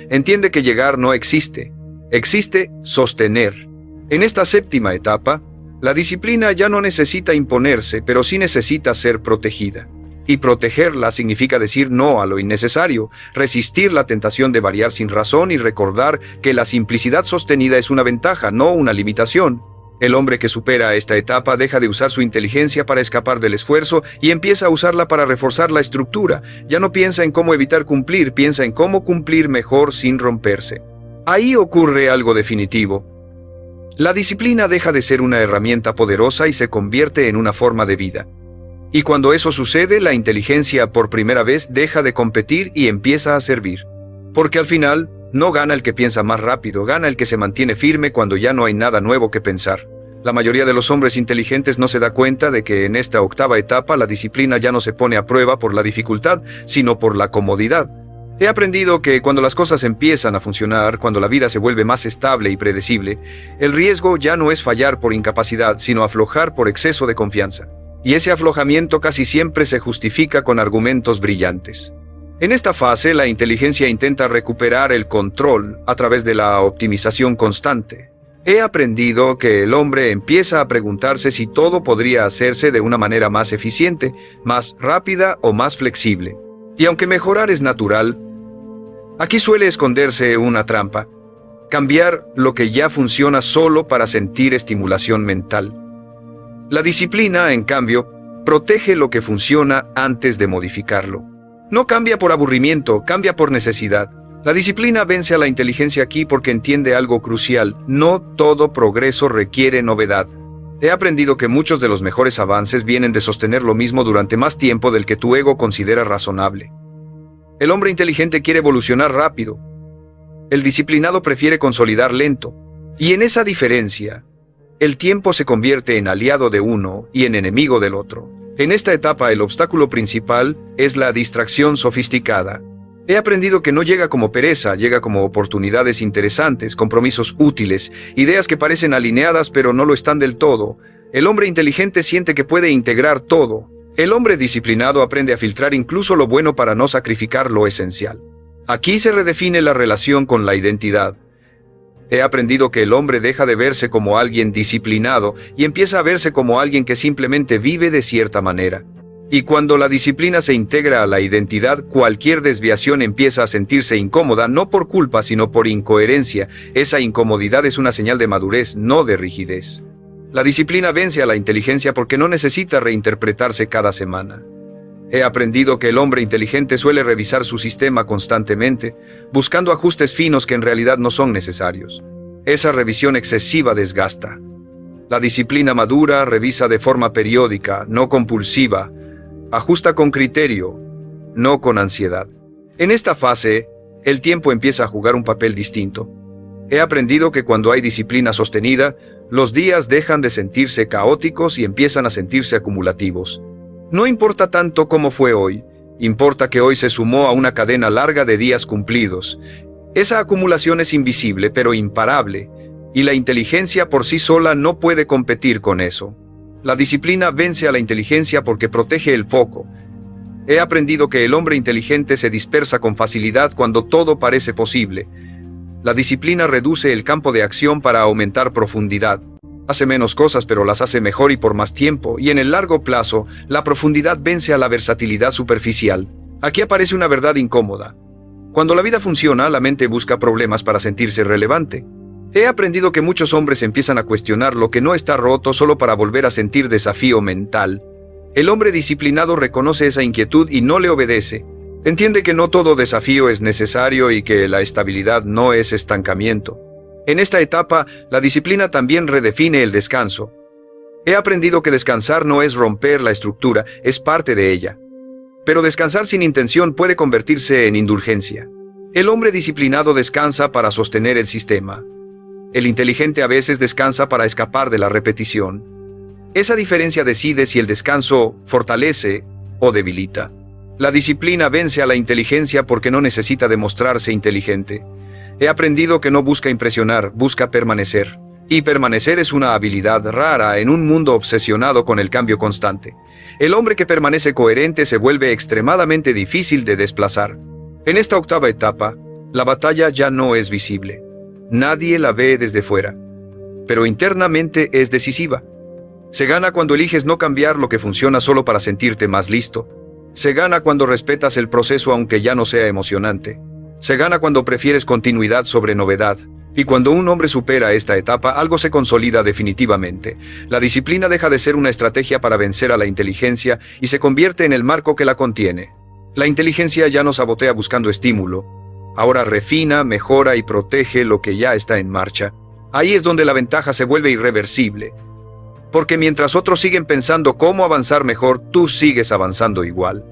Entiende que llegar no existe. Existe sostener. En esta séptima etapa, la disciplina ya no necesita imponerse, pero sí necesita ser protegida. Y protegerla significa decir no a lo innecesario, resistir la tentación de variar sin razón y recordar que la simplicidad sostenida es una ventaja, no una limitación. El hombre que supera esta etapa deja de usar su inteligencia para escapar del esfuerzo y empieza a usarla para reforzar la estructura. Ya no piensa en cómo evitar cumplir, piensa en cómo cumplir mejor sin romperse. Ahí ocurre algo definitivo. La disciplina deja de ser una herramienta poderosa y se convierte en una forma de vida. Y cuando eso sucede, la inteligencia por primera vez deja de competir y empieza a servir. Porque al final, no gana el que piensa más rápido, gana el que se mantiene firme cuando ya no hay nada nuevo que pensar. La mayoría de los hombres inteligentes no se da cuenta de que en esta octava etapa la disciplina ya no se pone a prueba por la dificultad, sino por la comodidad. He aprendido que cuando las cosas empiezan a funcionar, cuando la vida se vuelve más estable y predecible, el riesgo ya no es fallar por incapacidad, sino aflojar por exceso de confianza. Y ese aflojamiento casi siempre se justifica con argumentos brillantes. En esta fase, la inteligencia intenta recuperar el control a través de la optimización constante. He aprendido que el hombre empieza a preguntarse si todo podría hacerse de una manera más eficiente, más rápida o más flexible. Y aunque mejorar es natural, aquí suele esconderse una trampa: cambiar lo que ya funciona solo para sentir estimulación mental. La disciplina, en cambio, protege lo que funciona antes de modificarlo. No cambia por aburrimiento, cambia por necesidad. La disciplina vence a la inteligencia aquí porque entiende algo crucial: no todo progreso requiere novedad. He aprendido que muchos de los mejores avances vienen de sostener lo mismo durante más tiempo del que tu ego considera razonable. El hombre inteligente quiere evolucionar rápido. El disciplinado prefiere consolidar lento. Y en esa diferencia, el tiempo se convierte en aliado de uno y en enemigo del otro. En esta etapa, el obstáculo principal es la distracción sofisticada. He aprendido que no llega como pereza, llega como oportunidades interesantes, compromisos útiles, ideas que parecen alineadas pero no lo están del todo. El hombre inteligente siente que puede integrar todo. El hombre disciplinado aprende a filtrar incluso lo bueno para no sacrificar lo esencial. Aquí se redefine la relación con la identidad. He aprendido que el hombre deja de verse como alguien disciplinado y empieza a verse como alguien que simplemente vive de cierta manera. Y cuando la disciplina se integra a la identidad, cualquier desviación empieza a sentirse incómoda, no por culpa, sino por incoherencia. Esa incomodidad es una señal de madurez, no de rigidez. La disciplina vence a la inteligencia porque no necesita reinterpretarse cada semana. He aprendido que el hombre inteligente suele revisar su sistema constantemente, buscando ajustes finos que en realidad no son necesarios. Esa revisión excesiva desgasta. La disciplina madura revisa de forma periódica, no compulsiva, ajusta con criterio, no con ansiedad. En esta fase, el tiempo empieza a jugar un papel distinto. He aprendido que cuando hay disciplina sostenida, los días dejan de sentirse caóticos y empiezan a sentirse acumulativos. No importa tanto cómo fue hoy, importa que hoy se sumó a una cadena larga de días cumplidos. Esa acumulación es invisible pero imparable, y la inteligencia por sí sola no puede competir con eso. La disciplina vence a la inteligencia porque protege el foco. He aprendido que el hombre inteligente se dispersa con facilidad cuando todo parece posible. La disciplina reduce el campo de acción para aumentar profundidad. Hace menos cosas pero las hace mejor y por más tiempo, y en el largo plazo, la profundidad vence a la versatilidad superficial. Aquí aparece una verdad incómoda. Cuando la vida funciona, la mente busca problemas para sentirse relevante. He aprendido que muchos hombres empiezan a cuestionar lo que no está roto solo para volver a sentir desafío mental. El hombre disciplinado reconoce esa inquietud y no le obedece. Entiende que no todo desafío es necesario y que la estabilidad no es estancamiento. En esta etapa, la disciplina también redefine el descanso. He aprendido que descansar no es romper la estructura, es parte de ella. Pero descansar sin intención puede convertirse en indulgencia. El hombre disciplinado descansa para sostener el sistema. El inteligente a veces descansa para escapar de la repetición. Esa diferencia decide si el descanso fortalece o debilita. La disciplina vence a la inteligencia porque no necesita demostrarse inteligente. He aprendido que no busca impresionar, busca permanecer. Y permanecer es una habilidad rara en un mundo obsesionado con el cambio constante. El hombre que permanece coherente se vuelve extremadamente difícil de desplazar. En esta octava etapa, la batalla ya no es visible. Nadie la ve desde fuera. Pero internamente es decisiva. Se gana cuando eliges no cambiar lo que funciona solo para sentirte más listo. Se gana cuando respetas el proceso aunque ya no sea emocionante. Se gana cuando prefieres continuidad sobre novedad. Y cuando un hombre supera esta etapa, algo se consolida definitivamente. La disciplina deja de ser una estrategia para vencer a la inteligencia y se convierte en el marco que la contiene. La inteligencia ya no sabotea buscando estímulo. Ahora refina, mejora y protege lo que ya está en marcha. Ahí es donde la ventaja se vuelve irreversible. Porque mientras otros siguen pensando cómo avanzar mejor, tú sigues avanzando igual.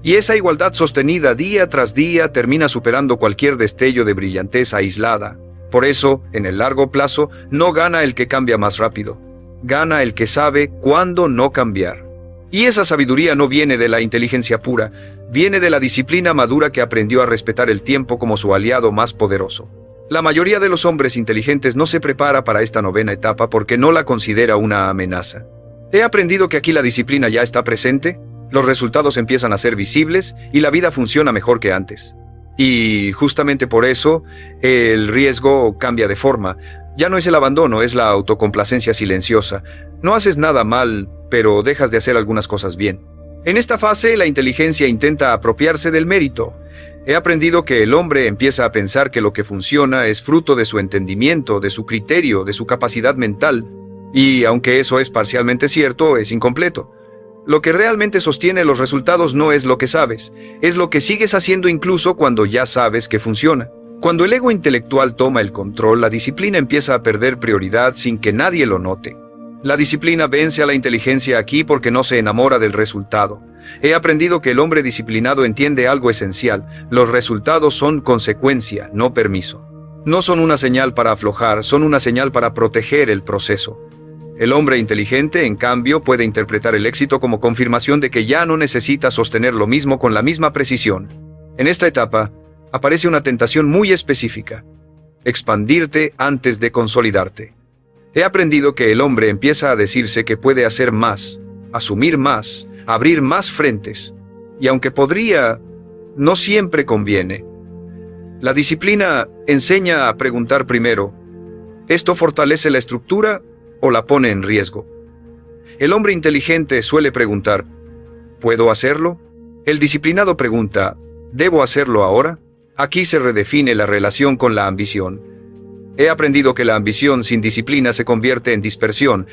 Y esa igualdad sostenida día tras día termina superando cualquier destello de brillantez aislada. Por eso, en el largo plazo, no gana el que cambia más rápido. Gana el que sabe cuándo no cambiar. Y esa sabiduría no viene de la inteligencia pura, viene de la disciplina madura que aprendió a respetar el tiempo como su aliado más poderoso. La mayoría de los hombres inteligentes no se prepara para esta novena etapa porque no la considera una amenaza. He aprendido que aquí la disciplina ya está presente, los resultados empiezan a ser visibles y la vida funciona mejor que antes. Y justamente por eso, el riesgo cambia de forma. Ya no es el abandono, es la autocomplacencia silenciosa. No haces nada mal, pero dejas de hacer algunas cosas bien. En esta fase, la inteligencia intenta apropiarse del mérito. He aprendido que el hombre empieza a pensar que lo que funciona es fruto de su entendimiento, de su criterio, de su capacidad mental. Y aunque eso es parcialmente cierto, es incompleto. Lo que realmente sostiene los resultados no es lo que sabes, es lo que sigues haciendo incluso cuando ya sabes que funciona. Cuando el ego intelectual toma el control, la disciplina empieza a perder prioridad sin que nadie lo note. La disciplina vence a la inteligencia aquí porque no se enamora del resultado. He aprendido que el hombre disciplinado entiende algo esencial: los resultados son consecuencia, no permiso. No son una señal para aflojar, son una señal para proteger el proceso. El hombre inteligente, en cambio, puede interpretar el éxito como confirmación de que ya no necesita sostener lo mismo con la misma precisión. En esta etapa, aparece una tentación muy específica: expandirte antes de consolidarte. He aprendido que el hombre empieza a decirse que puede hacer más, asumir más, abrir más frentes. Y aunque podría, no siempre conviene. La disciplina enseña a preguntar primero: ¿esto fortalece la estructura o la pone en riesgo? El hombre inteligente suele preguntar: ¿puedo hacerlo? El disciplinado pregunta: ¿debo hacerlo ahora? Aquí se redefine la relación con la ambición. He aprendido que la ambición sin disciplina se convierte en dispersión.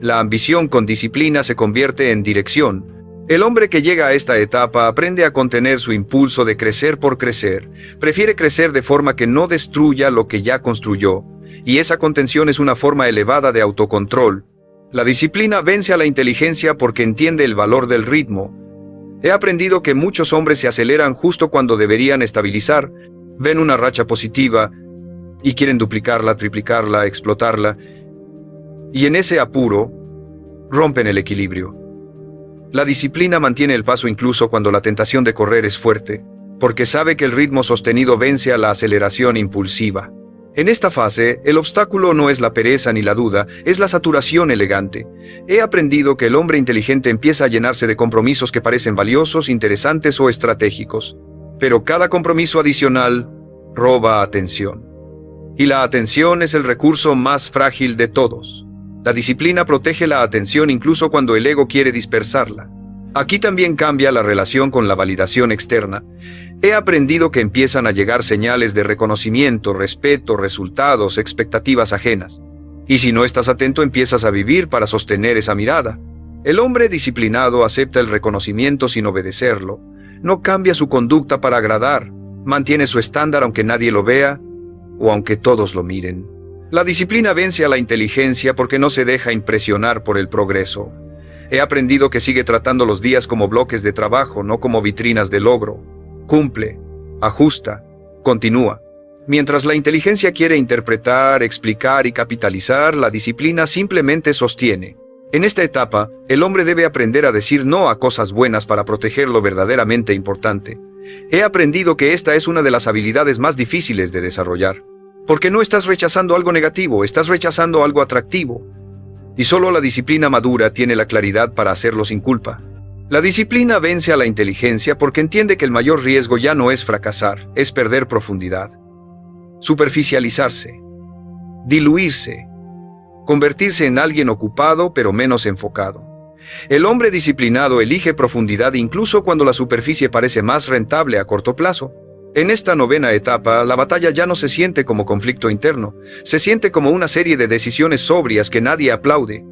La ambición con disciplina se convierte en dirección. El hombre que llega a esta etapa aprende a contener su impulso de crecer por crecer. Prefiere crecer de forma que no destruya lo que ya construyó. Y esa contención es una forma elevada de autocontrol. La disciplina vence a la inteligencia porque entiende el valor del ritmo. He aprendido que muchos hombres se aceleran justo cuando deberían estabilizar. Ven una racha positiva y quieren duplicarla, triplicarla, explotarla. Y en ese apuro, rompen el equilibrio. La disciplina mantiene el paso incluso cuando la tentación de correr es fuerte, porque sabe que el ritmo sostenido vence a la aceleración impulsiva. En esta fase, el obstáculo no es la pereza ni la duda, es la saturación elegante. He aprendido que el hombre inteligente empieza a llenarse de compromisos que parecen valiosos, interesantes o estratégicos. Pero cada compromiso adicional roba atención. Y la atención es el recurso más frágil de todos. La disciplina protege la atención incluso cuando el ego quiere dispersarla. Aquí también cambia la relación con la validación externa. He aprendido que empiezan a llegar señales de reconocimiento, respeto, resultados, expectativas ajenas. Y si no estás atento, empiezas a vivir para sostener esa mirada. El hombre disciplinado acepta el reconocimiento sin obedecerlo. No cambia su conducta para agradar. Mantiene su estándar aunque nadie lo vea o aunque todos lo miren. La disciplina vence a la inteligencia porque no se deja impresionar por el progreso. He aprendido que sigue tratando los días como bloques de trabajo, no como vitrinas de logro. Cumple, ajusta, continúa. Mientras la inteligencia quiere interpretar, explicar y capitalizar, la disciplina simplemente sostiene. En esta etapa, el hombre debe aprender a decir no a cosas buenas para proteger lo verdaderamente importante. He aprendido que esta es una de las habilidades más difíciles de desarrollar. Porque no estás rechazando algo negativo, estás rechazando algo atractivo. Y solo la disciplina madura tiene la claridad para hacerlo sin culpa. La disciplina vence a la inteligencia porque entiende que el mayor riesgo ya no es fracasar, es perder profundidad. Superficializarse. Diluirse. Convertirse en alguien ocupado pero menos enfocado. El hombre disciplinado elige profundidad incluso cuando la superficie parece más rentable a corto plazo. En esta novena etapa, la batalla ya no se siente como conflicto interno, se siente como una serie de decisiones sobrias que nadie aplaude.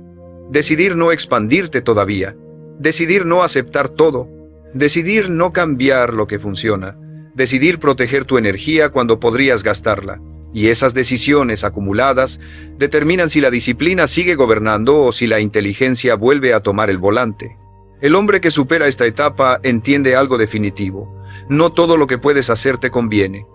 Decidir no expandirte todavía, decidir no aceptar todo, decidir no cambiar lo que funciona, decidir proteger tu energía cuando podrías gastarla. Y esas decisiones acumuladas determinan si la disciplina sigue gobernando o si la inteligencia vuelve a tomar el volante. El hombre que supera esta etapa entiende algo definitivo. No todo lo que puedes hacer te conviene.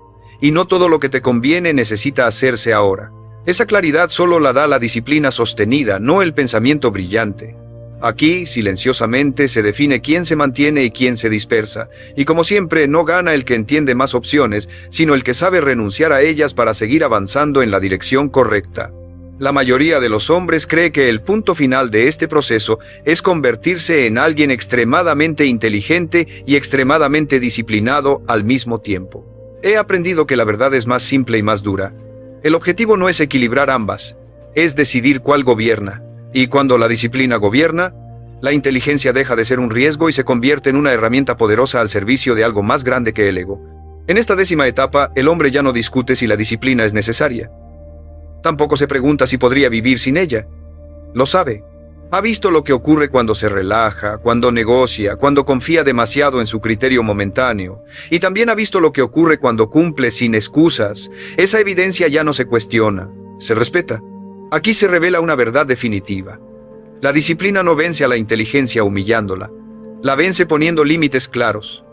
Y no todo lo que te conviene necesita hacerse ahora. Esa claridad solo la da la disciplina sostenida, no el pensamiento brillante. Aquí, silenciosamente, se define quién se mantiene y quién se dispersa, y como siempre, no gana el que entiende más opciones, sino el que sabe renunciar a ellas para seguir avanzando en la dirección correcta. La mayoría de los hombres cree que el punto final de este proceso es convertirse en alguien extremadamente inteligente y extremadamente disciplinado al mismo tiempo. He aprendido que la verdad es más simple y más dura. El objetivo no es equilibrar ambas, es decidir cuál gobierna. Y cuando la disciplina gobierna, la inteligencia deja de ser un riesgo y se convierte en una herramienta poderosa al servicio de algo más grande que el ego. En esta 10ª etapa, el hombre ya no discute si la disciplina es necesaria. Tampoco se pregunta si podría vivir sin ella. Lo sabe. Ha visto lo que ocurre cuando se relaja, cuando negocia, cuando confía demasiado en su criterio momentáneo. Y también ha visto lo que ocurre cuando cumple sin excusas. Esa evidencia ya no se cuestiona, se respeta. Aquí se revela una verdad definitiva. La disciplina no vence a la inteligencia humillándola. La vence poniendo límites claros.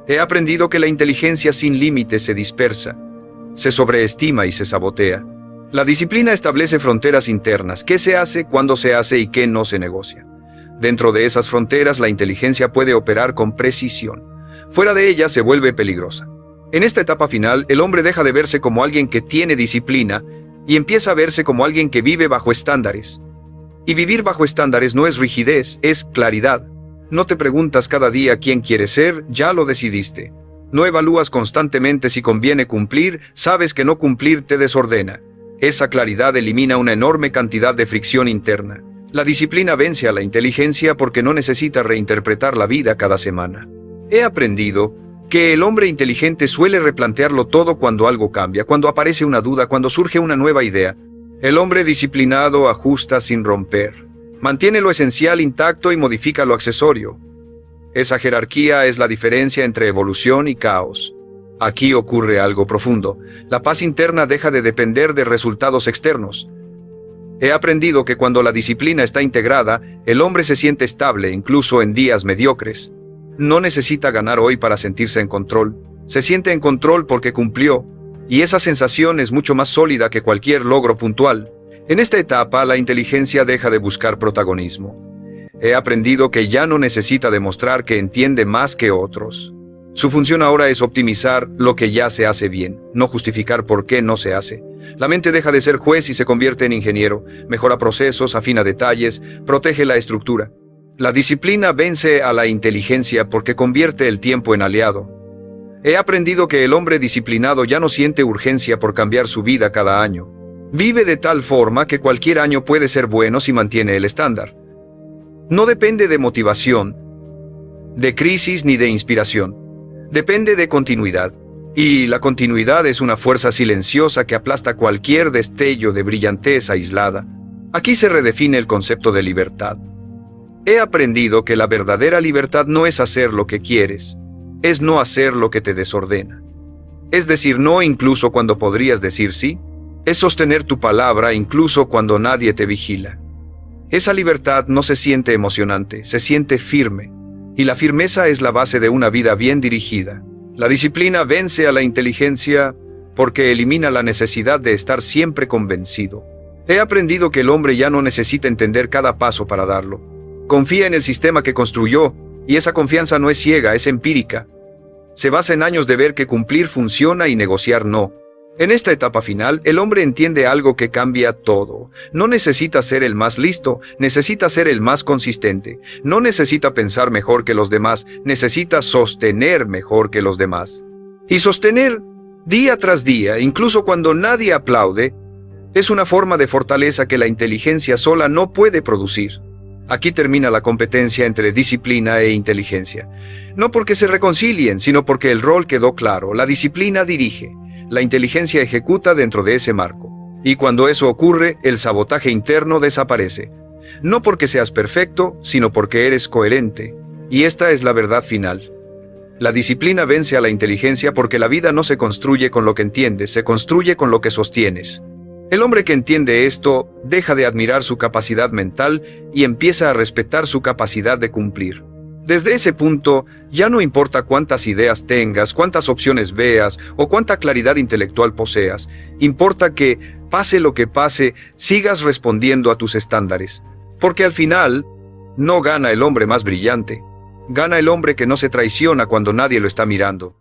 He aprendido que la inteligencia sin límites se dispersa, se sobreestima y se sabotea. La disciplina establece fronteras internas, qué se hace, cuándo se hace y qué no se negocia. Dentro de esas fronteras la inteligencia puede operar con precisión. Fuera de ella se vuelve peligrosa. En esta etapa final, el hombre deja de verse como alguien que tiene disciplina y empieza a verse como alguien que vive bajo estándares. Y vivir bajo estándares no es rigidez, es claridad. No te preguntas cada día quién quieres ser, ya lo decidiste. No evalúas constantemente si conviene cumplir, sabes que no cumplir te desordena. Esa claridad elimina una enorme cantidad de fricción interna. La disciplina vence a la inteligencia porque no necesita reinterpretar la vida cada semana. He aprendido que el hombre inteligente suele replantearlo todo cuando algo cambia, cuando aparece una duda, cuando surge una nueva idea. El hombre disciplinado ajusta sin romper. Mantiene lo esencial intacto y modifica lo accesorio. Esa jerarquía es la diferencia entre evolución y caos. Aquí ocurre algo profundo. La paz interna deja de depender de resultados externos. He aprendido que cuando la disciplina está integrada, el hombre se siente estable, incluso en días mediocres. No necesita ganar hoy para sentirse en control. Se siente en control porque cumplió, y esa sensación es mucho más sólida que cualquier logro puntual. En esta etapa, la inteligencia deja de buscar protagonismo. He aprendido que ya no necesita demostrar que entiende más que otros. Su función ahora es optimizar lo que ya se hace bien, no justificar por qué no se hace. La mente deja de ser juez y se convierte en ingeniero, mejora procesos, afina detalles, protege la estructura. La disciplina vence a la inteligencia porque convierte el tiempo en aliado. He aprendido que el hombre disciplinado ya no siente urgencia por cambiar su vida cada año. Vive de tal forma que cualquier año puede ser bueno si mantiene el estándar. No depende de motivación, de crisis ni de inspiración. Depende de continuidad. Y la continuidad es una fuerza silenciosa que aplasta cualquier destello de brillantez aislada. Aquí se redefine el concepto de libertad. He aprendido que la verdadera libertad no es hacer lo que quieres, es no hacer lo que te desordena. Es decir no incluso cuando podrías decir sí, es sostener tu palabra incluso cuando nadie te vigila. Esa libertad no se siente emocionante, se siente firme, y la firmeza es la base de una vida bien dirigida. La disciplina vence a la inteligencia porque elimina la necesidad de estar siempre convencido. He aprendido que el hombre ya no necesita entender cada paso para darlo. Confía en el sistema que construyó, y esa confianza no es ciega, es empírica. Se basa en años de ver que cumplir funciona y negociar no. En esta etapa final, el hombre entiende algo que cambia todo. No necesita ser el más listo, necesita ser el más consistente. No necesita pensar mejor que los demás, necesita sostener mejor que los demás. Y sostener día tras día, incluso cuando nadie aplaude, es una forma de fortaleza que la inteligencia sola no puede producir. Aquí termina la competencia entre disciplina e inteligencia. No porque se reconcilien, sino porque el rol quedó claro. La disciplina dirige, la inteligencia ejecuta dentro de ese marco. Y cuando eso ocurre, el sabotaje interno desaparece. No porque seas perfecto, sino porque eres coherente. Y esta es la verdad final. La disciplina vence a la inteligencia porque la vida no se construye con lo que entiendes, se construye con lo que sostienes. El hombre que entiende esto deja de admirar su capacidad mental y empieza a respetar su capacidad de cumplir. Desde ese punto, ya no importa cuántas ideas tengas, cuántas opciones veas o cuánta claridad intelectual poseas, importa que, pase lo que pase, sigas respondiendo a tus estándares. Porque al final, no gana el hombre más brillante, gana el hombre que no se traiciona cuando nadie lo está mirando.